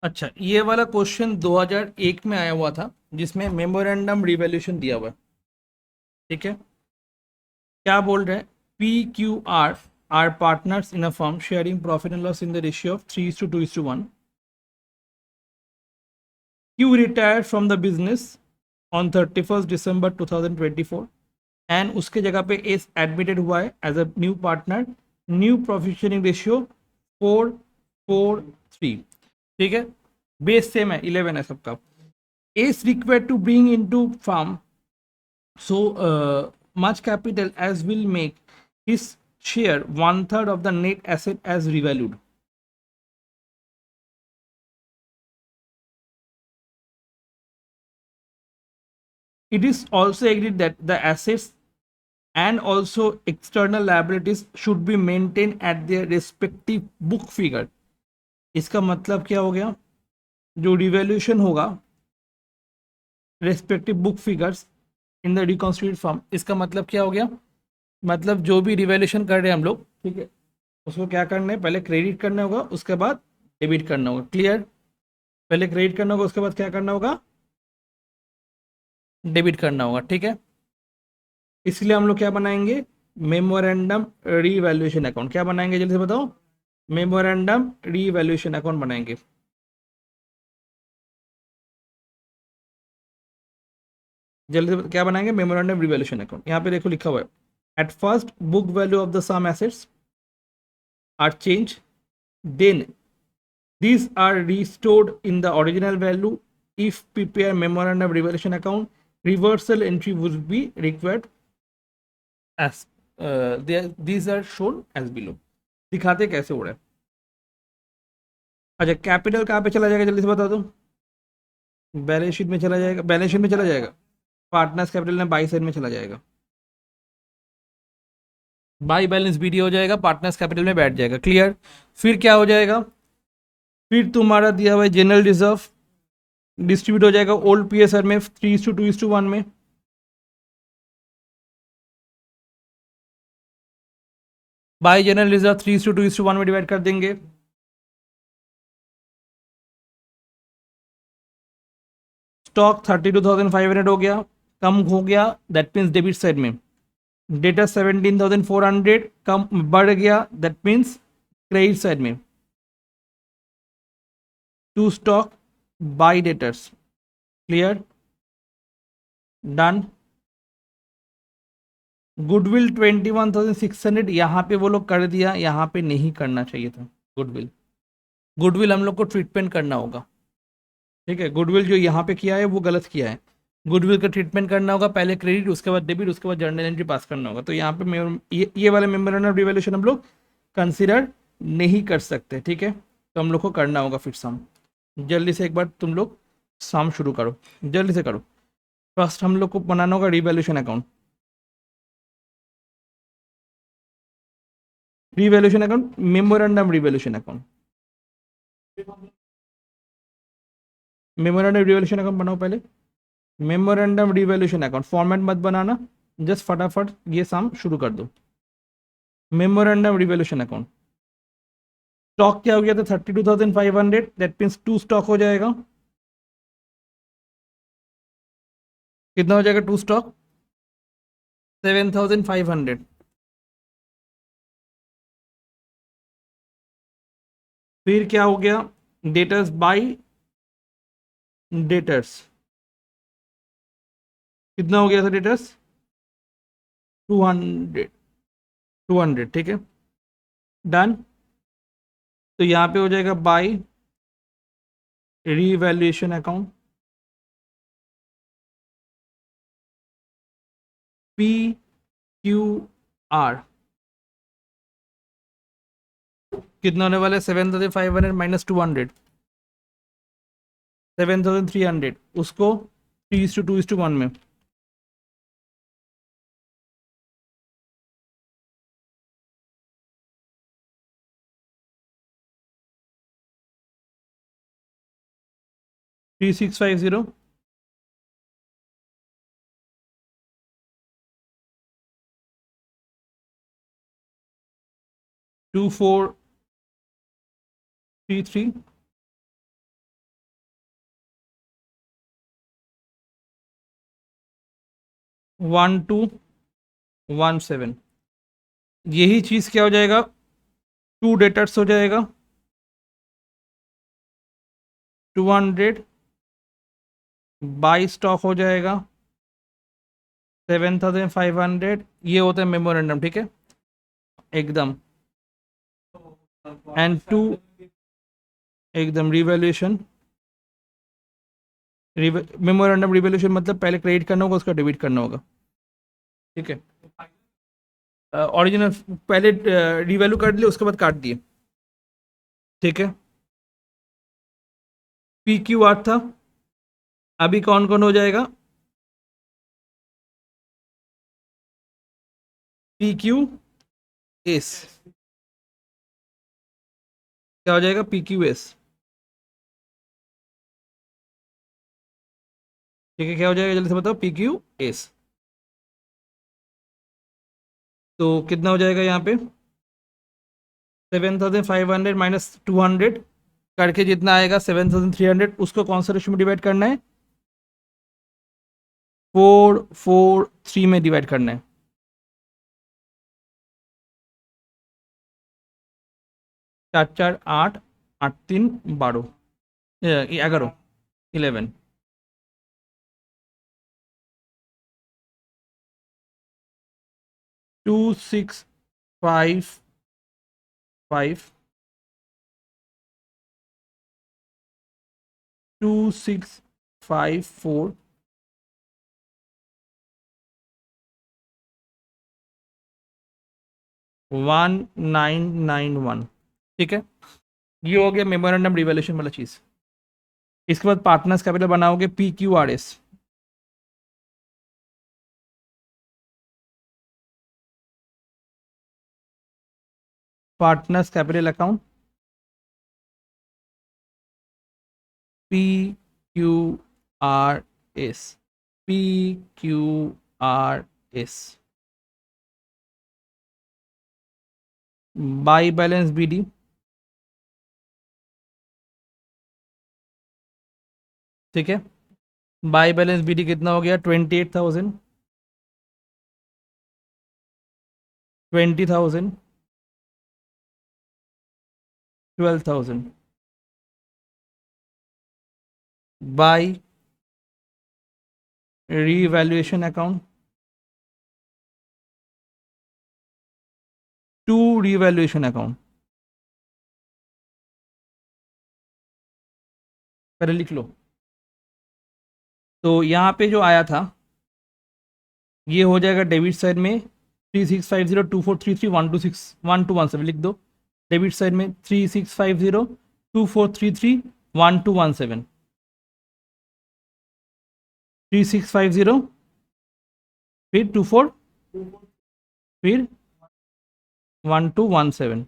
अच्छा, ये वाला क्वेश्चन 2001 में आया हुआ था, जिसमें मेमोरेंडम रिवॉल्यूशन दिया हुआ है। ठीक है, क्या बोल रहे हैं? P Q R partners in a firm sharing profit and loss in the ratio of 3:2:1। Q retire from the business on 31 December 2024 and उसके जगह पे एस एडमिटेड हुआ है as a new partner. New profit sharing ratio 4:4:3। ठीक है, base same है, 11 है सबका। is required to bring into farm so much capital as will make his share one third of the net asset as revalued. It is also agreed that the assets and also external liabilities should be maintained at their respective book figure. इसका मतलब क्या हो गया? जो revaluation होगा respective book figures in the reconstituted firm, इसका मतलब क्या हो गया? मतलब जो भी रिवैल्यूएशन कर रहे हैं हम लोग, ठीक है, उसको क्या करना है? पहले क्रेडिट करना होगा, उसके बाद डेबिट करना होगा। क्लियर? पहले क्रेडिट करना होगा, उसके बाद क्या करना होगा? डेबिट करना होगा। ठीक है, इसलिए हम लोग क्या बनाएंगे? Memorandum revaluation account. क्या बनाएंगे जल्दी से बताओ? मेमोरेंडम रीवैल्यूएशन अकाउंट बनाएंगे। जल्दी से क्या बनाएंगे? Memorandum revaluation account. यहाँ पे देखो लिखा हुआ है, at first book value of the some assets are change, then these are restored in the original value. If prepare memorandum revaluation account, reversal entry would be required as these are shown as below. दिखाते कैसे हो रहा है? अच्छा, capital कहाँ पे चला जाएगा जल्दी से बता दो? बैलेंस शीट में चला जाएगा, बैलेंस शीट में चला जाएगा, पार्टनर्स कैपिटल में बाई साइड में चला जाएगा, बाई बैलेंस बीडी हो जाएगा, पार्टनर्स कैपिटल में बैठ जाएगा। क्लियर? फिर क्या हो जाएगा? फिर तुम्हारा दिया हुआ है जनरल रिजर्व डिस्ट्रीब्यूट हो जाएगा ओल्ड पीएसआर में 3:2:1 में। बाई जनरल रिजर्व 3:2:1 में डिवाइड कर देंगे। स्टॉक 32,500 हो गया, कम हो गया, दैट मीन्स डेबिट साइड में। डेटा 17,400 कम बढ़ गया, दैट मीन्स क्रेडिट साइड में। To stock by debtors. Clear? Done. Goodwill 21,600 यहाँ पे वो लोग कर दिया, यहाँ पे नहीं करना चाहिए था। गुडविल, गुडविल हम लोग को ट्रीटमेंट करना होगा। ठीक है, गुडविल जो यहाँ पे किया है वो गलत किया है। गुडविल का ट्रीटमेंट करना होगा, पहले क्रेडिट उसके बाद डेबिट उसके बाद जर्नल एंट्री पास करना होगा। तो यहाँ पे ये वाले मेमोरेंडम ऑफ डिवैल्यूएशन हम लोग कंसिडर नहीं कर सकते। ठीक है, तो हम लोग को करना होगा फिर सम। जल्दी से एक बार तुम लोग सम शुरू करो, जल्दी से करो। फर्स्ट हम लोग को बनाना होगा revaluation account. Revaluation account, memorandum revaluation account. Memorandum revaluation account बनाओ पहले। मेमोरेंडम रिवैल्यूएशन अकाउंट फॉर्मेट मत बनाना, जस्ट फटाफट ये सम शुरू कर दो। Memorandum revaluation account. स्टॉक क्या हो गया था? 32,500, दैट मीन्स टू स्टॉक हो जाएगा। कितना हो जाएगा टू स्टॉक? 7,500। फिर क्या हो गया? Debtors by debtors. कितना हो गया था डेटर्स? 200। 200। ठीक है, डन। तो यहाँ पे हो जाएगा by revaluation account, P Q are. कितना होने वाला है? 7,500 -200, 7,300। उसको 3:2:1 में। 3,650, 2,433, 1217, यही चीज़ क्या हो जाएगा, 2 डेटर्स हो जाएगा, 200 बाई स्टॉक हो जाएगा 7500, ये होता है मेमोरेंडम, ठीक है एकदम। एंड टू एकदम रिवैल्यूएशन, मेमोरेंडम रिवैल्यूएशन मतलब पहले क्रेडिट करना होगा, उसका डेबिट करना होगा, ठीक है। ओरिजिनल पहले रिवैल्यू कर लिए, उसके बाद काट दिए, ठीक है। पी क्यू आर था, अभी कौन कौन हो जाएगा, पी क्यू एस, क्या हो जाएगा, पी क्यू एस, ठीक है। क्या हो जाएगा जल्दी से बताओ, पी क्यू एस। तो कितना हो जाएगा यहाँ पे, 7500 माइनस 200 करके जितना आएगा 7300, उसको कौन सा रेशो में डिवाइड करना है, 443 में डिवाइड करना है। चार चार आठ, आठ तीन 12, 11, 11, 2655, 2654, 1991, ठीक है। ये हो गया मेमोरेंडम रिवॉल्यूशन वाला चीज। इसके बाद पार्टनर्स कैपिटल बनाओगे, P Q R S, partners capital account, P Q R S, P Q R S, by balance B D, ठीक है। बाई बैलेंस बी डी कितना हो गया, 28,000, 20,000, 12,000, by revaluation account, to revaluation account, पहले लिख लो। तो यहाँ पे जो आया था, ये हो जाएगा डेबिट साइड में 36502433126121 लिख दो, डेबिट साइड में 365024331217, 3650 फिर 24 फिर 1217,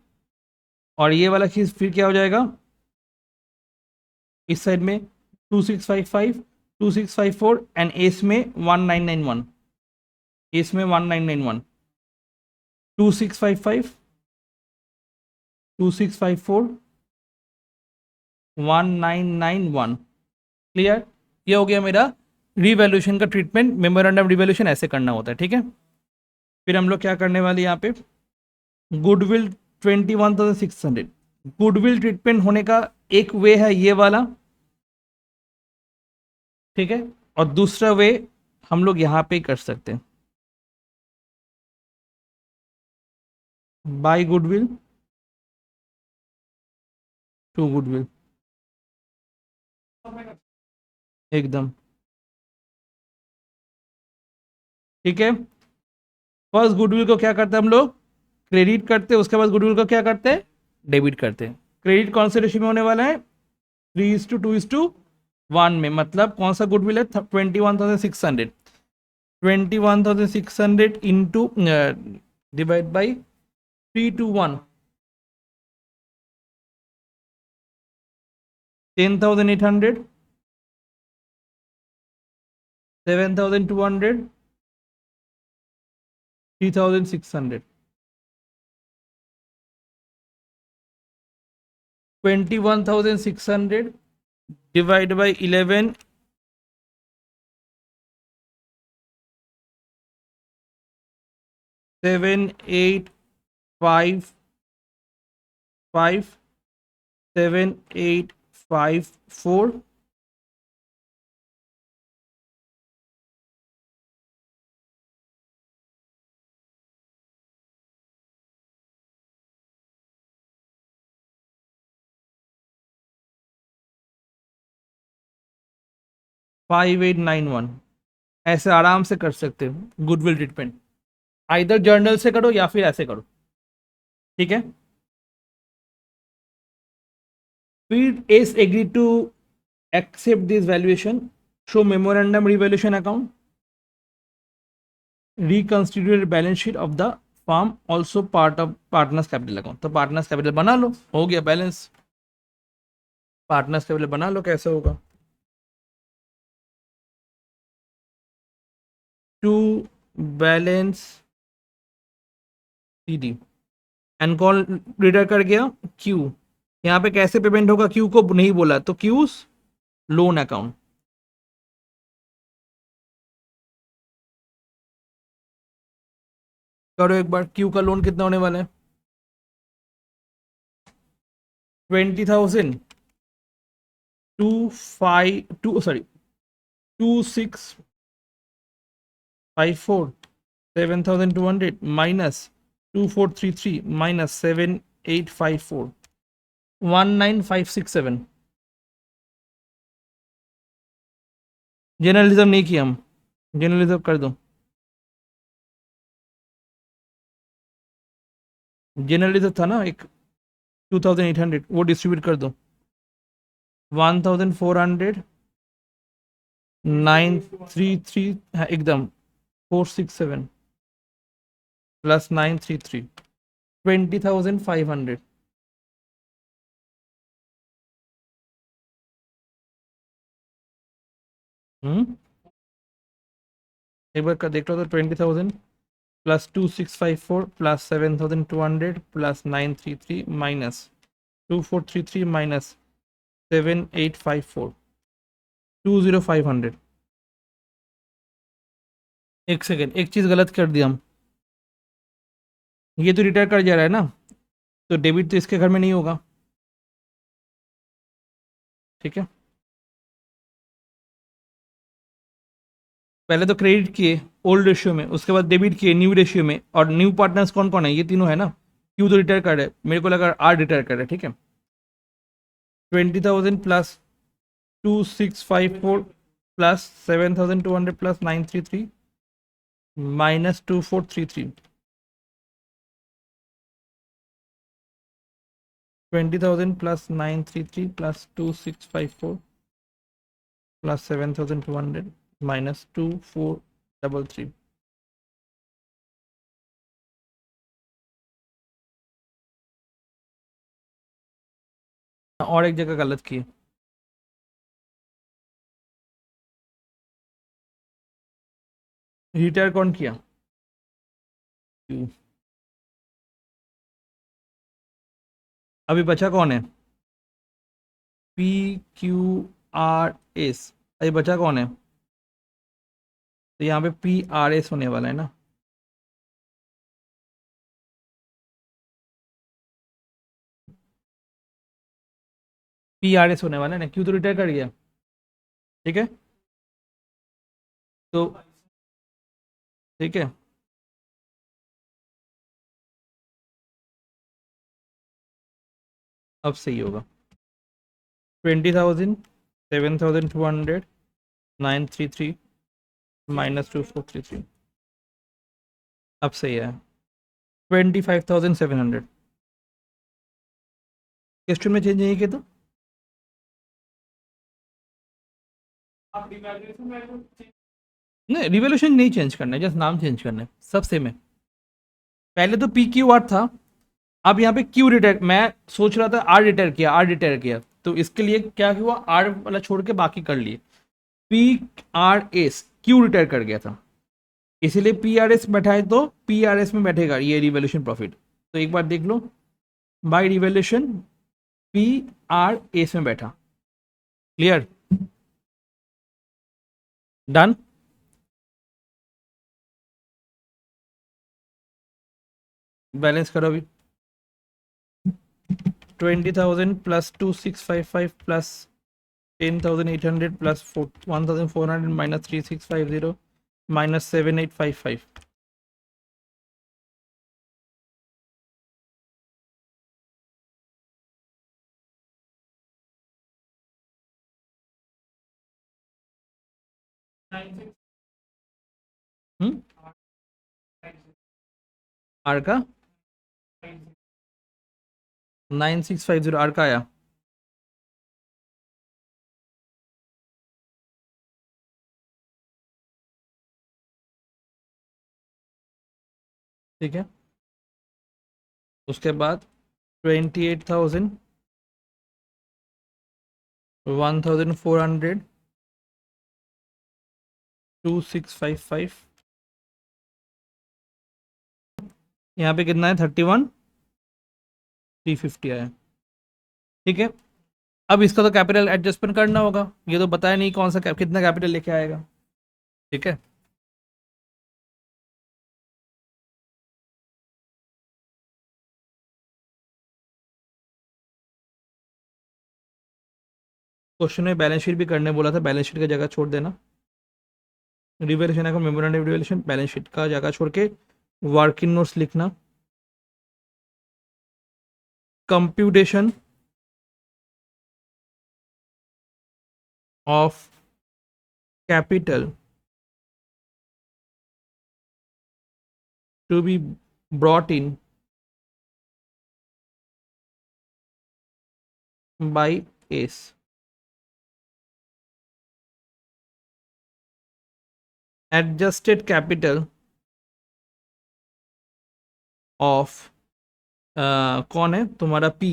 और ये वाला चीज़ फिर क्या हो जाएगा, इस साइड में 2655 2654 एंड एस में 1991, एस में 1991, 2655 2654 1991, क्लियर। ये हो गया मेरा रिवैल्यूएशन का ट्रीटमेंट, मेमोरेंडम रिवैल्यूएशन ऐसे करना होता है, ठीक है। फिर हम लोग क्या करने वाले यहाँ पे, गुडविल 21,600, गुडविल ट्रीटमेंट होने का एक वे है ये वाला, ठीक है, और दूसरा वे हम लोग यहाँ पे कर सकते हैं, बाय गुडविल टू गुडविल, एकदम ठीक है। फर्स्ट गुडविल को क्या करते हैं हम लोग, क्रेडिट करते हैं, उसके बाद गुडविल को क्या करते हैं, डेबिट करते हैं। क्रेडिट कौन से रेशियो में होने वाला है, 3:2:1 में, मतलब कौन सा गुडविल है, 21,600, 21,600 into divide by 3:1, 10,800, 7,200, 3,600, 21,600 divide by 11 7855 7854 5891। ऐसे आराम से कर सकते हो गुडविल ट्रीटमेंट, आइदर जर्नल से करो या फिर ऐसे करो, ठीक है। फिर S agree to accept this valuation, show memorandum revaluation account, reconstituted balance sheet of the firm also part of partners capital account। तो partners capital बना लो, हो गया बैलेंस। partners capital बना लो, कैसे होगा? टू बैलेंस सीडी एंड कॉल रीडर कर गया क्यू। यहाँ पे कैसे पेमेंट होगा? क्यू को नहीं बोला तो क्यूज लोन अकाउंट। करो एक बार, क्यू का लोन कितना होने वाला है? 20,000 सॉरी 2654 7,200 माइनस 2433 माइनस 7854 19567। जर्नलिज्म नहीं किया हम, जर्नलिज्म कर दो। जर्नलिज्म था ना एक 2800, वो डिस्ट्रीब्यूट कर दो। 1400 933 है एकदम 467 प्लस 933 20,500। एक बार का देख लो तो 20,000 plus 2654 plus 7,200 plus 933 minus 2433 minus 7854 20,500। एक सेकेंड, एक चीज गलत कर दिया हम। ये तो रिटायर कर जा रहा है ना, तो डेबिट तो इसके घर में नहीं होगा, ठीक है। पहले तो क्रेडिट किए ओल्ड रेशियो में, उसके बाद डेबिट किए न्यू रेशियो में, और न्यू पार्टनर्स कौन कौन है? ये तीनों है ना। क्यू तो रिटायर कर रहे हैं, मेरे को लगा आर रिटायर कर रहे हैं, ठीक है। 20,000 plus 2654 plus 7,200 plus 933 minus 2433 20,000 plus 933 plus 2654 plus 7,200 minus 2433। और एक जगह गलत की, रिटायर कौन किया? अभी बचा कौन है? P Q R S. अभी बचा कौन है? तो यहाँ पे पी आर एस होने वाला है ना। पी आर एस होने वाला है ना, क्यू तो रिटायर कर गया, ठीक है। तो ठीक है, अब सही होगा। 20,000 7,200 933 माइनस 2433, अब सही है। 25,700 क्वेश्चन में चेंज नहीं किया तो नहीं, रिवोल्यूशन नहीं चेंज करना है, जस्ट नाम चेंज करना है, सब सेम है। पहले तो पी क्यू आर था, अब यहाँ पे क्यू रिटायर, मैं सोच रहा था आर रिटायर किया, आर रिटायर किया, तो इसके लिए क्या हुआ, आर वाला छोड़ के बाकी कर लिए। P R S Q retire कर गया था, इसीलिए पी आर एस बैठाए, तो पी आर एस में बैठेगा ये रिवोल्यूशन प्रॉफिट। तो एक बार देख लो, by revaluation P R S में बैठा। क्लियर? डन। बैलेंस करो अभी। 20,000 plus 2655 plus 10,800 plus 1,400 minus 3650 minus 7855। हम्म, आर का 9650 आर का आया। ठीक है, उसके बाद 28,000 1,400 2655। यहाँ पे कितना है 31,350 आया। ठीक है, अब इसका तो कैपिटल एडजस्टमेंट करना होगा, ये तो बताया नहीं कौन सा कितना कैपिटल लेके आएगा। ठीक है, क्वेश्चन में बैलेंस शीट भी करने बोला था, बैलेंस शीट का जगह छोड़ देना। Revaluation account memorandum revaluation balance sheet का जगह छोड़ के वर्किंग नोट्स लिखना। Computation of capital to be brought in by S. Adjusted capital of कौन है तुम्हारा P.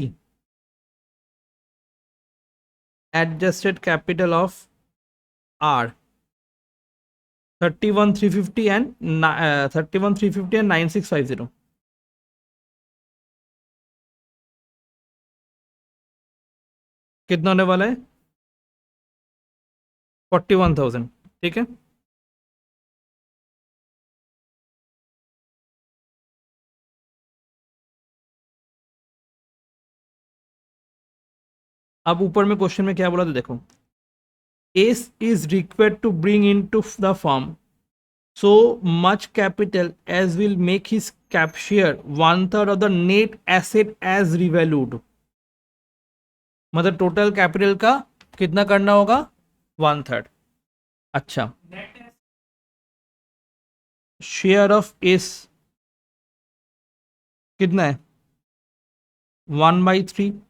Adjusted capital of R 31,350 and 31,350 and 9650। कितना होने वाला है 41,000। ठीक है, अब ऊपर में क्वेश्चन में क्या बोला तो देखो, S is required to bring in to the firm so much capital as will make his cap share 1/3 of the net asset as revalued। मतलब टोटल कैपिटल का कितना करना होगा 1/3। अच्छा, शेयर ऑफ एस कितना है 1/3।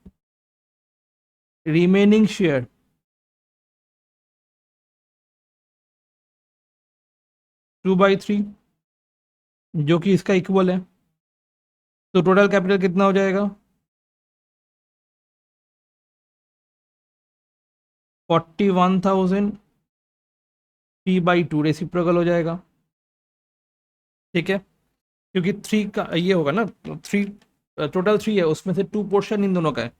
रिमेनिंग शेयर 2/3 जो कि इसका इक्वल है। तो टोटल कैपिटल कितना हो जाएगा 41,000 P/2 रेसिप्रोकल हो जाएगा। ठीक है, क्योंकि थ्री का ये होगा ना, थ्री टोटल थ्री है, उसमें से टू पोर्शन इन दोनों का है।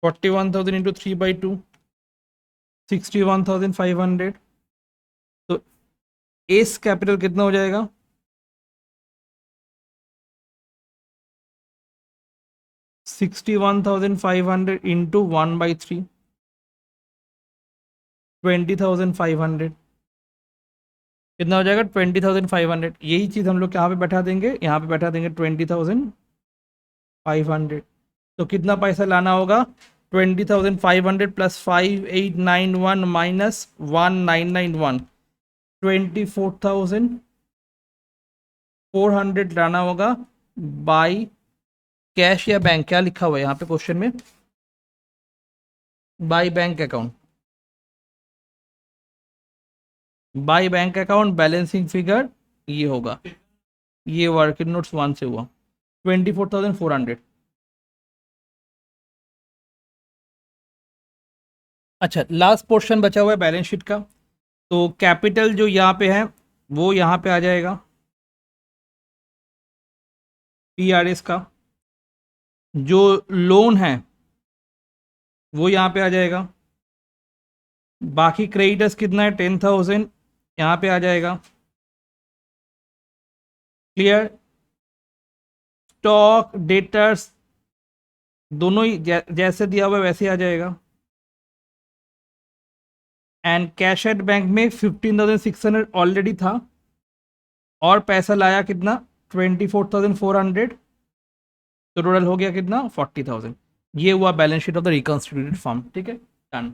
41,000 इंटू 3/2 61,500। तो एस कैपिटल कितना हो जाएगा 61,500 इंटू 1/3 20,500। कितना हो जाएगा 20,500। यही चीज़ हम लोग यहाँ पे बैठा देंगे, यहाँ पे बैठा देंगे 20,500। तो कितना पैसा लाना होगा 20,500 प्लस 5,891 माइनस 1,991 24,400 लाना होगा बाई कैश या बैंक। क्या लिखा हुआ है यहाँ पे क्वेश्चन में by bank account. By bank account balancing figure ये होगा, ये वर्किंग नोट्स 1 से हुआ 24,400। अच्छा, लास्ट पोर्शन बचा हुआ है बैलेंस शीट का। तो कैपिटल जो यहाँ पे है वो यहाँ पे आ जाएगा PRS का। जो लोन है वो यहाँ पे आ जाएगा। बाकी क्रेडिटर्स कितना है 10,000 यहाँ पे आ जाएगा। क्लियर। स्टॉक डेटर्स दोनों ही जैसे दिया हुआ है वैसे आ जाएगा। एंड कैश एट बैंक में 15,600 ऑलरेडी था और पैसा लाया कितना 24,400, तो टोटल हो गया कितना 40,000। ये हुआ balance sheet of the reconstituted firm. ठीक है, डन।